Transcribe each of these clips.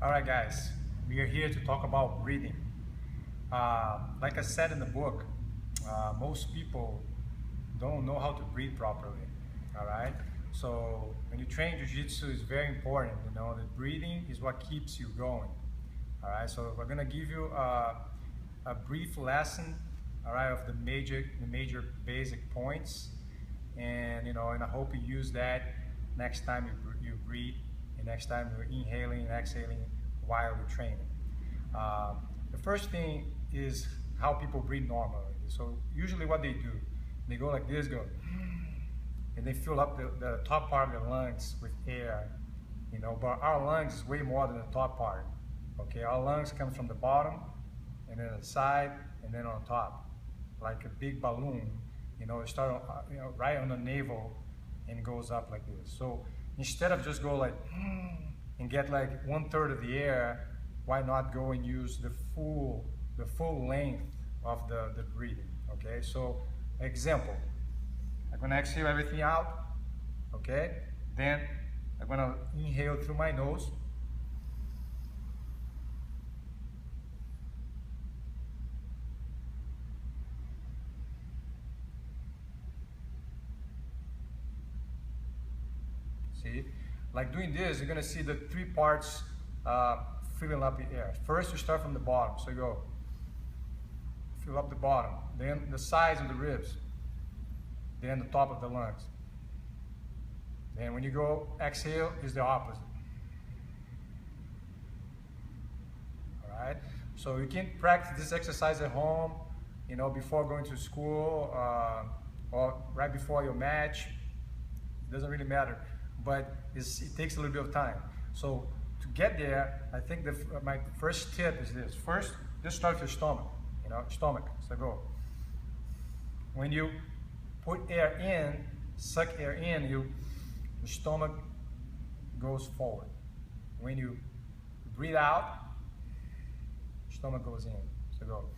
Alright guys, we are here to talk about breathing. Like I said in the book, most people don't know how to breathe properly. Alright, so when you train Jiu-Jitsu, it's very important, you know, that breathing is what keeps you going. Alright, so we're gonna give you a brief lesson, alright, of the major basic points, and I hope you use that next time you breathe, and next time you're inhaling and exhaling while you're training. The first thing is how people breathe normally. So usually what they do, they go like this, and they fill up the top part of their lungs with air, but our lungs is way more than the top part. Okay, our lungs come from the bottom, and then the side, and then on top, like a big balloon. It starts right on the navel and goes up like this. So instead of just go like and get like 1/3 of the air, why not go and use the full length of the breathing? Okay, so example, I'm gonna exhale everything out. Okay, then I'm gonna inhale through my nose. See, like doing this, you're gonna see the three parts filling up the air. First, you start from the bottom, so you go fill up the bottom, then the sides of the ribs, then the top of the lungs. Then when you go exhale, is the opposite. All right. So you can practice this exercise at home, before going to school or right before your match. It doesn't really matter, but it takes a little bit of time. So to get there, I think my first tip is this. First, just start with your stomach, so go. When you put air in, suck air in, your stomach goes forward. When you breathe out, stomach goes in, so go.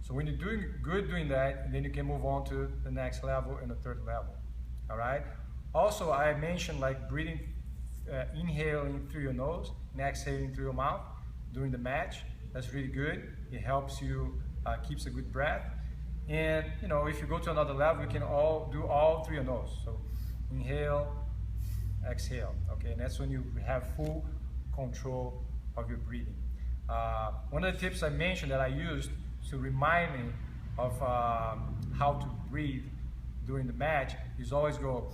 So when you're doing good doing that, then you can move on to the next level and the third level. All right. Also, I mentioned like breathing, inhaling through your nose and exhaling through your mouth during the match. That's really good. It helps you, keeps a good breath. And if you go to another level, you can do all through your nose. So inhale, exhale. Okay, and that's when you have full control of your breathing. One of the tips I mentioned that I used to remind me of how to breathe during the match is always go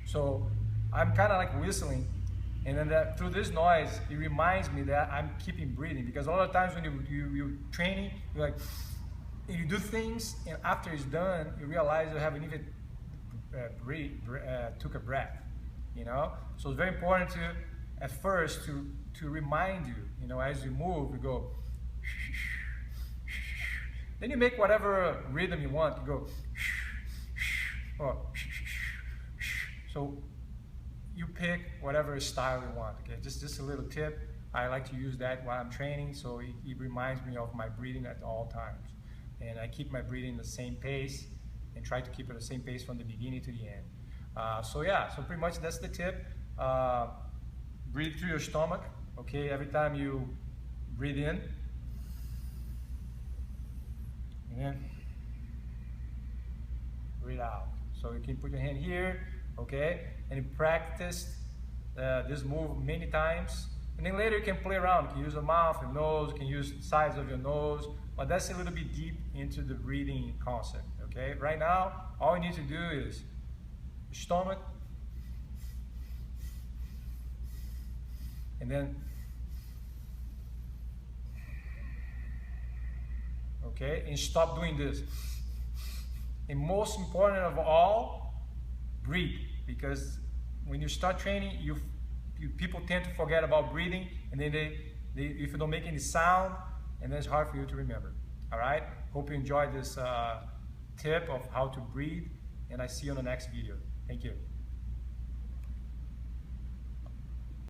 so I'm kind of like whistling, and then through this noise it reminds me that I'm keeping breathing, because a lot of times when you're training, you're like, you do things, and after it's done you realize you haven't even took a breath, so it's very important to at first to remind you, as you move, you go, then you make whatever rhythm you want. You go, so you pick whatever style you want. Okay, just a little tip. I like to use that while I'm training, so it reminds me of my breathing at all times, and I keep my breathing the same pace and try to keep it the same pace from the beginning to the end. So pretty much that's the tip. Breathe through your stomach. Okay, every time you breathe in, and then breathe out. So you can put your hand here, okay, and you practice this move many times. And then later you can play around. You can use the mouth, your nose, you can use the sides of your nose, but that's a little bit deep into the breathing concept. Okay, right now, all you need to do is stomach, and then, okay, and stop doing this. And most important of all, breathe, because when you start training, people tend to forget about breathing, and then if you don't make any sound, and then it's hard for you to remember. All right, hope you enjoyed this tip of how to breathe, and I see you on the next video. Thank you.